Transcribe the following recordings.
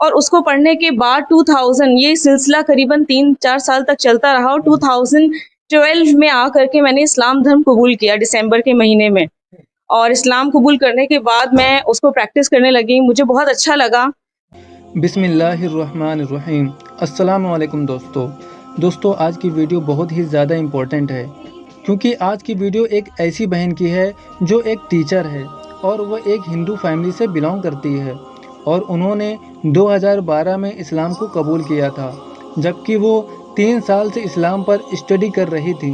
और उसको पढ़ने के बाद 2000 ये सिलसिला करीबन 3-4 साल तक चलता रहा और 2012 में आकर के मैंने इस्लाम धर्म कबूल किया दिसंबर के महीने में। और इस्लाम कबूल करने के बाद मैं उसको प्रैक्टिस करने लगी, मुझे बहुत अच्छा लगा। बिस्मिल्लाहिर्रहमानिर्रहीम। अस्सलामु अलैकुम दोस्तों, आज की वीडियो बहुत ही ज़्यादा इम्पोर्टेंट है क्योंकि आज की वीडियो एक ऐसी बहन की है जो एक टीचर है और वह एक हिंदू फैमिली से बिलोंग करती है और उन्होंने 2012 में इस्लाम को कबूल किया था, जबकि वो 3 साल से इस्लाम पर स्टडी कर रही थी।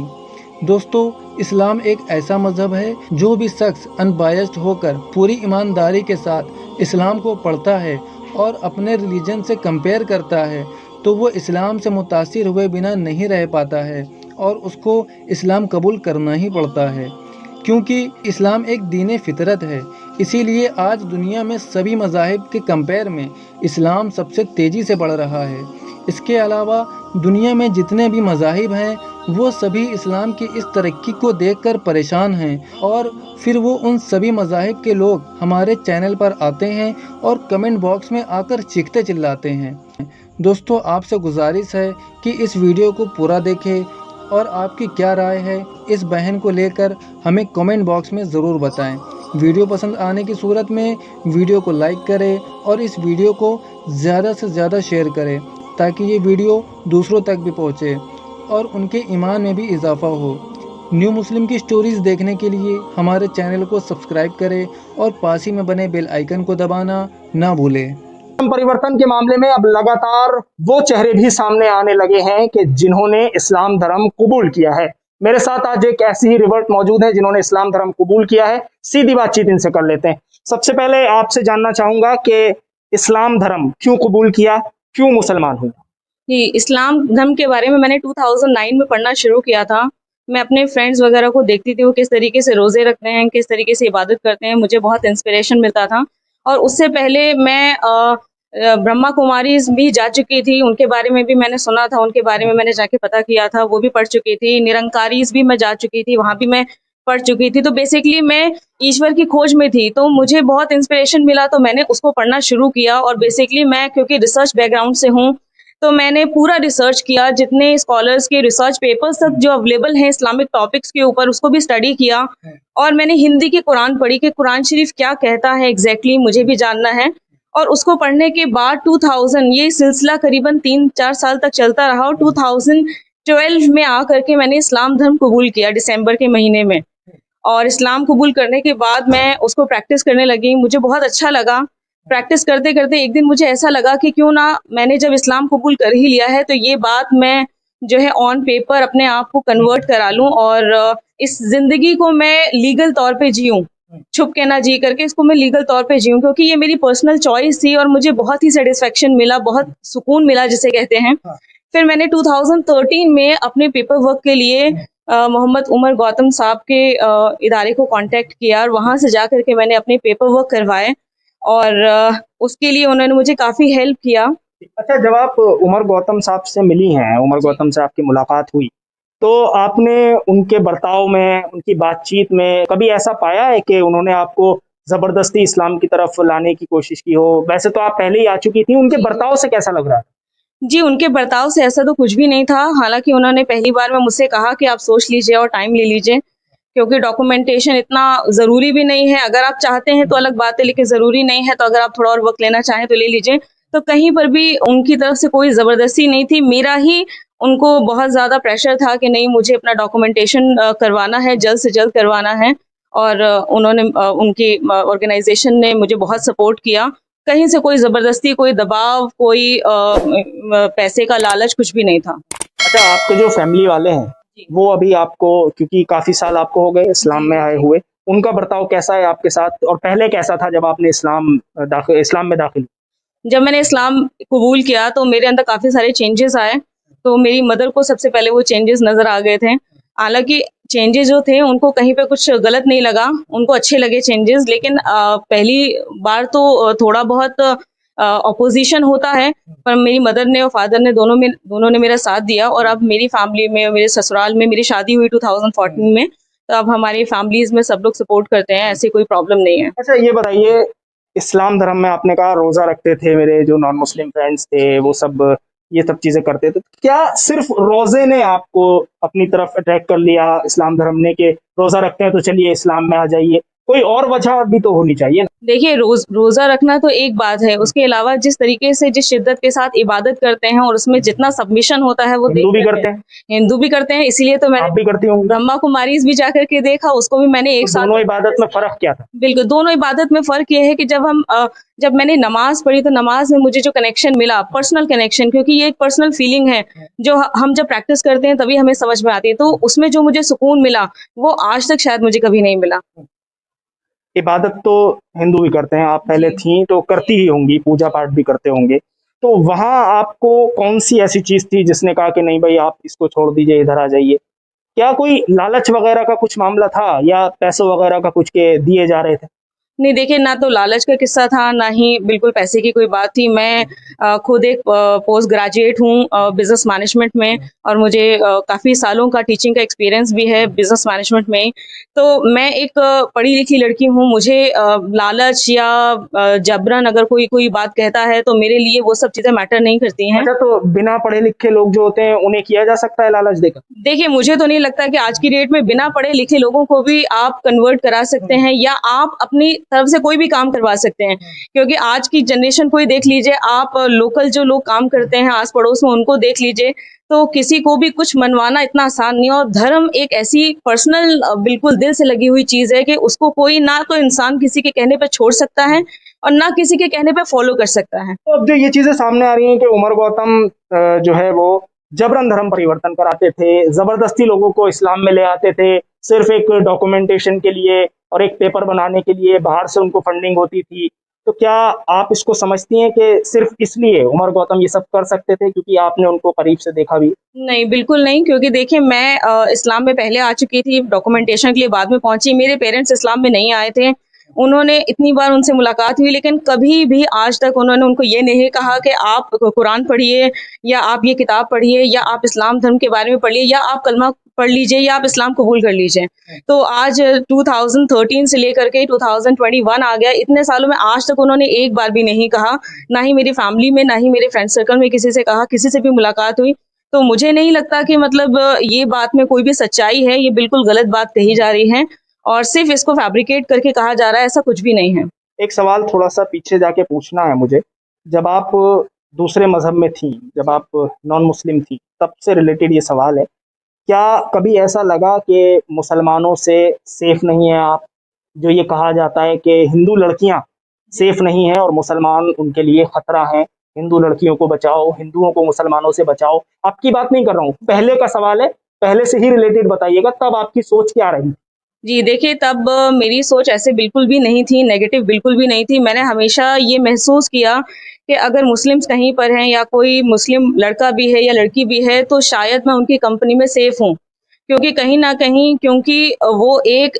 दोस्तों, इस्लाम एक ऐसा मज़हब है जो भी शख्स अनबायस्ड होकर पूरी ईमानदारी के साथ इस्लाम को पढ़ता है और अपने रिलीजन से कंपेयर करता है तो वो इस्लाम से मुतासिर हुए बिना नहीं रह पाता है और उसको इस्लाम कबूल करना ही पड़ता है, क्योंकि इस्लाम एक दीन फितरत है। इसीलिए आज दुनिया में सभी मज़ाहिब के कंपेयर में इस्लाम सबसे तेज़ी से बढ़ रहा है। इसके अलावा दुनिया में जितने भी मज़ाहिब हैं वो सभी इस्लाम की इस तरक्की को देखकर परेशान हैं और फिर वो उन सभी मज़ाहिब के लोग हमारे चैनल पर आते हैं और कमेंट बॉक्स में आकर चीखते चिल्लाते हैं। दोस्तों, आपसे गुजारिश है कि इस वीडियो को पूरा देखें और आपकी क्या राय है इस बहन को लेकर हमें कमेंट बॉक्स में ज़रूर बताएं। वीडियो पसंद आने की सूरत में वीडियो को लाइक करें और इस वीडियो को ज़्यादा से ज़्यादा शेयर करें ताकि ये वीडियो दूसरों तक भी पहुँचे और उनके ईमान में भी इजाफ़ा हो। न्यू मुस्लिम की स्टोरीज़ देखने के लिए हमारे चैनल को सब्सक्राइब करें और पास ही में बने बेल आइकन को दबाना ना भूलें। परिवर्तन के मामले में अब लगातार वो चेहरे भी सामने आने लगे हैं कि जिन्होंने इस्लाम धर्म कबूल किया है। मेरे साथ आज एक ऐसी ही रिवर्ट मौजूद है जिन्होंने इस्लाम धर्म कबूल किया है। सीधी बातचीत इनसे कर लेते हैं। सबसे पहले आपसे जानना चाहूंगा कि इस्लाम धर्म क्यों कबूल किया, क्यों मुसलमान हुआ? जी, इस्लाम धर्म के बारे में मैंने 2009 में पढ़ना शुरू किया था। मैं अपने फ्रेंड्स वगैरह को देखती थी वो किस तरीके से रोज़े रखते हैं, किस तरीके से इबादत करते हैं, मुझे बहुत इंस्पिरेशन मिलता था। और उससे पहले मैं ब्रह्मा कुमारीज़ भी जा चुकी थी, उनके बारे में भी मैंने सुना था, उनके बारे में मैंने जाके पता किया था, वो भी पढ़ चुकी थी। निरंकारीज़ भी मैं जा चुकी थी, वहाँ भी मैं पढ़ चुकी थी। तो बेसिकली मैं ईश्वर की खोज में थी, तो मुझे बहुत इंस्पिरेशन मिला तो मैंने उसको पढ़ना शुरू किया। और बेसिकली मैं क्योंकि रिसर्च बैकग्राउंड से हूँ तो मैंने पूरा रिसर्च किया, जितने स्कॉलर्स के रिसर्च पेपर्स तक जो अवेलेबल हैं इस्लामिक टॉपिक्स के ऊपर उसको भी स्टडी किया। और मैंने हिंदी की कुरान पढ़ी कि कुरान शरीफ क्या कहता है एग्जैक्टली मुझे भी जानना है। और उसको पढ़ने के बाद 2000 ये सिलसिला करीबन 3-4 साल तक चलता रहा और 2012 में आकर के मैंने इस्लाम धर्म कबूल किया दिसंबर के महीने में। और इस्लाम कबूल करने के बाद मैं उसको प्रैक्टिस करने लगी, मुझे बहुत अच्छा लगा। प्रैक्टिस करते करते एक दिन मुझे ऐसा लगा कि क्यों ना मैंने जब इस्लाम कबूल कर ही लिया है तो ये बात मैं जो है ऑन पेपर अपने आप को कन्वर्ट करा लूं और इस जिंदगी को मैं लीगल तौर पे जीऊं, छुप के ना जी करके इसको मैं लीगल तौर पे जीऊं, क्योंकि ये मेरी पर्सनल चॉइस थी और मुझे बहुत ही सेटिस्फेक्शन मिला, बहुत सुकून मिला जिसे कहते हैं। फिर मैंने 2013 में अपने पेपर वर्क के लिए मोहम्मद उमर गौतम साहब के इदारे को कांटेक्ट किया और वहां से जा करके मैंने अपने पेपर वर्क करवाए और उसके लिए उन्होंने मुझे काफी हेल्प किया। अच्छा, जब आप उमर गौतम साहब से मिली हैं, उमर गौतम से आपकी मुलाकात हुई, तो आपने उनके बर्ताव में, उनकी बातचीत में कभी ऐसा पाया है कि उन्होंने आपको जबरदस्ती इस्लाम की तरफ लाने की कोशिश की हो? वैसे तो आप पहले ही आ चुकी थी, उनके बर्ताव से कैसा लग रहा था? जी, उनके बर्ताव से ऐसा तो कुछ भी नहीं था। हालांकि उन्होंने पहली बार में मुझसे कहा कि आप सोच लीजिए और टाइम ले लीजिए, क्योंकि डॉक्यूमेंटेशन इतना ज़रूरी भी नहीं है। अगर आप चाहते हैं तो अलग बात है, लेकिन ज़रूरी नहीं है, तो अगर आप थोड़ा और वक्त लेना चाहें तो ले लीजिए। तो कहीं पर भी उनकी तरफ से कोई ज़बरदस्ती नहीं थी, मेरा ही उनको बहुत ज़्यादा प्रेशर था कि नहीं मुझे अपना डॉक्यूमेंटेशन करवाना है, जल्द से जल्द करवाना है। और उन्होंने उनकी ऑर्गेनाइजेशन ने मुझे बहुत सपोर्ट किया। कहीं से कोई ज़बरदस्ती, कोई दबाव, कोई पैसे का लालच कुछ भी नहीं था। अच्छा, आपके जो फैमिली वाले हैं वो अभी आपको, क्योंकि काफी साल आपको हो गए इस्लाम में आए हुए, उनका बर्ताव कैसा है आपके साथ और पहले कैसा था जब आपने इस्लाम में दाखिल? जब मैंने इस्लाम कबूल किया तो मेरे अंदर काफ़ी सारे चेंजेस आए। तो मेरी मदर को सबसे पहले वो चेंजेस नज़र आ गए थे। हालांकि चेंजेस जो थे उनको कहीं पे कुछ गलत नहीं लगा, उनको अच्छे लगे चेंजेस, लेकिन पहली बार तो थोड़ा बहुत अपोजिशन होता है, पर मेरी मदर ने और फादर ने दोनों ने मेरा साथ दिया। और अब मेरी फैमिली में, मेरे ससुराल में, मेरी शादी हुई 2014 में, तो अब हमारी फैमिलीज में सब लोग सपोर्ट करते हैं, ऐसी कोई प्रॉब्लम नहीं है। अच्छा, ये बताइए इस्लाम धर्म में आपने कहा रोजा रखते थे, मेरे जो नॉन मुस्लिम फ्रेंड्स थे वो सब ये सब चीजें करते थे, तो क्या सिर्फ रोजे ने आपको अपनी तरफ अट्रैक्ट कर लिया इस्लाम धर्म ने, कि रोजा रखते हैं तो चलिए इस्लाम में आ जाइए? कोई और वजह भी तो होनी चाहिए ना। देखिए रोजा रखना तो एक बात है, उसके अलावा जिस तरीके से जिस शिद्दत के साथ इबादत करते हैं और उसमें जितना सबमिशन होता है वो हिंदू भी देखते करते हैं, हिंदू भी करते हैं, इसीलिए तो आप मैंने भी करती होंगी। ब्रह्मा कुमारीज भी जाकर के देखा, उसको भी मैंने एक तो साथ। दोनों इबादत में फर्क क्या था? बिल्कुल, दोनों इबादत में फ़र्क ये है कि जब मैंने नमाज़ पढ़ी तो नमाज़ में मुझे जो कनेक्शन मिला, पर्सनल कनेक्शन, क्योंकि ये एक पर्सनल फीलिंग है, जो हम जब प्रैक्टिस करते हैं तभी हमें समझ में आती है, तो उसमें जो मुझे सुकून मिला, वो आज तक शायद मुझे कभी नहीं मिला। इबादत तो हिंदू भी करते हैं, आप पहले थी तो करती ही होंगी, पूजा पाठ भी करते होंगे, तो वहां आपको कौन सी ऐसी चीज थी जिसने कहा कि नहीं भाई आप इसको छोड़ दीजिए, इधर आ जाइए? क्या कोई लालच वगैरह का कुछ मामला था, या पैसों वगैरह का कुछ के दिए जा रहे थे? नहीं देखिए, ना तो लालच का किस्सा था, ना ही बिल्कुल पैसे की कोई बात थी। मैं खुद एक पोस्ट ग्रेजुएट हूँ बिज़नेस मैनेजमेंट में, और मुझे काफ़ी सालों का टीचिंग का एक्सपीरियंस भी है बिज़नेस मैनेजमेंट में। तो मैं एक पढ़ी लिखी लड़की हूँ, मुझे लालच या जबरन अगर कोई बात कहता है तो मेरे लिए वो सब चीज़ें मैटर नहीं करती हैं। अच्छा, तो बिना पढ़े लिखे लोग जो होते हैं उन्हें किया जा सकता है लालच देकर? देखिए, मुझे तो नहीं लगता कि आज की डेट में बिना पढ़े लिखे लोगों को भी आप कन्वर्ट करा सकते हैं, या आप अपनी तरफ से कोई भी काम करवा सकते हैं, क्योंकि आज की जनरेशन को ही देख लीजिए आप, लोकल जो लोग काम करते हैं आस पड़ोस में उनको देख लीजिए, तो किसी को भी कुछ मनवाना इतना आसान नहीं है। और धर्म एक ऐसी पर्सनल बिल्कुल दिल से लगी हुई चीज है कि उसको कोई ना तो इंसान किसी के कहने पे छोड़ सकता है और ना किसी के कहने पे फॉलो कर सकता है। तो अब जो ये चीजें सामने आ रही हैं कि उमर गौतम जो है वो जबरन धर्म परिवर्तन कराते थे, जबरदस्ती लोगों को इस्लाम में ले आते थे, सिर्फ एक डॉक्यूमेंटेशन के लिए और एक पेपर बनाने के लिए बाहर से उनको फंडिंग होती थी, तो क्या आप इसको समझती हैं कि सिर्फ इसलिए उमर गौतम ये सब कर सकते थे क्योंकि आपने उनको करीब से देखा भी? नहीं, बिल्कुल नहीं, क्योंकि देखिए मैं इस्लाम में पहले आ चुकी थी, डॉक्यूमेंटेशन के लिए बाद में पहुंची। मेरे पेरेंट्स इस्लाम में नहीं आए थे, उन्होंने इतनी बार उनसे मुलाकात हुई, लेकिन कभी भी आज तक उन्होंने उनको ये नहीं कहा कि आप कुरान पढ़िए, या आप ये किताब पढ़िए, या आप इस्लाम धर्म के बारे में पढ़िए, या आप कलमा पढ़ लीजिए, या आप इस्लाम कबूल कर लीजिए। तो आज 2013 से लेकर के 2021 आ गया, इतने सालों में आज तक उन्होंने एक बार भी नहीं कहा, ना ही मेरी फैमिली में, ना ही मेरे फ्रेंड सर्कल में किसी से कहा, किसी से भी मुलाकात हुई। तो मुझे नहीं लगता कि मतलब ये बात में कोई भी सच्चाई है, ये बिल्कुल गलत बात कही जा रही है और सिर्फ इसको फैब्रिकेट करके कहा जा रहा है, ऐसा कुछ भी नहीं है। एक सवाल थोड़ा सा पीछे जाके पूछना है मुझे, जब आप दूसरे मजहब में थी, जब आप नॉन मुस्लिम थी, तब से रिलेटेड ये सवाल है, क्या कभी ऐसा लगा कि मुसलमानों से सेफ नहीं है आप? जो ये कहा जाता है कि हिंदू लड़कियां सेफ नहीं है और मुसलमान उनके लिए खतरा है, हिंदू लड़कियों को बचाओ, हिंदुओं को मुसलमानों से बचाओ। आपकी बात नहीं कर रहा हूँ, पहले का सवाल है, पहले से ही रिलेटेड बताइएगा, तब आपकी सोच क्या रही? जी देखिए, तब मेरी सोच ऐसे बिल्कुल भी नहीं थी, नेगेटिव बिल्कुल भी नहीं थी। मैंने हमेशा ये महसूस किया कि अगर मुस्लिम्स कहीं पर हैं या कोई मुस्लिम लड़का भी है या लड़की भी है, तो शायद मैं उनकी कंपनी में सेफ हूँ, क्योंकि कहीं ना कहीं, क्योंकि वो एक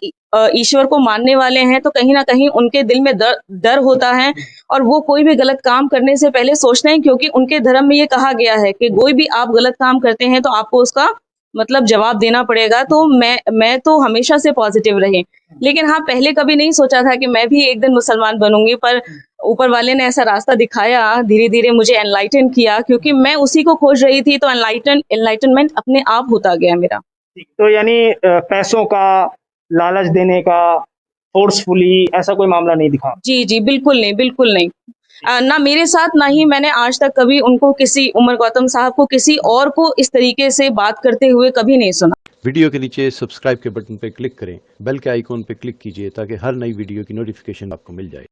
ईश्वर को मानने वाले हैं, तो कहीं ना कहीं उनके दिल में डर होता है और वो कोई भी गलत काम करने से पहले सोचते हैं, क्योंकि उनके धर्म में ये कहा गया है कि कोई भी आप गलत काम करते हैं तो आपको उसका मतलब जवाब देना पड़ेगा। तो मैं तो हमेशा से पॉजिटिव रही, लेकिन हाँ, पहले कभी नहीं सोचा था कि मैं भी एक दिन मुसलमान बनूंगी, पर ऊपर वाले ने ऐसा रास्ता दिखाया, धीरे धीरे मुझे एनलाइटन किया, क्योंकि मैं उसी को खोज रही थी, तो एनलाइटनमेंट अपने आप होता गया मेरा। तो यानी पैसों का, लालच देने का, फोर्सफुली ऐसा कोई मामला नहीं दिखा? जी जी, बिल्कुल नहीं, बिल्कुल नहीं। ना मेरे साथ, ना ही मैंने आज तक कभी उनको, किसी उमर गौतम साहब को, किसी और को इस तरीके से बात करते हुए कभी नहीं सुना। वीडियो के नीचे सब्सक्राइब के बटन पर क्लिक करें, बेल के आइकॉन पर क्लिक कीजिए ताकि हर नई वीडियो की नोटिफिकेशन आपको मिल जाए।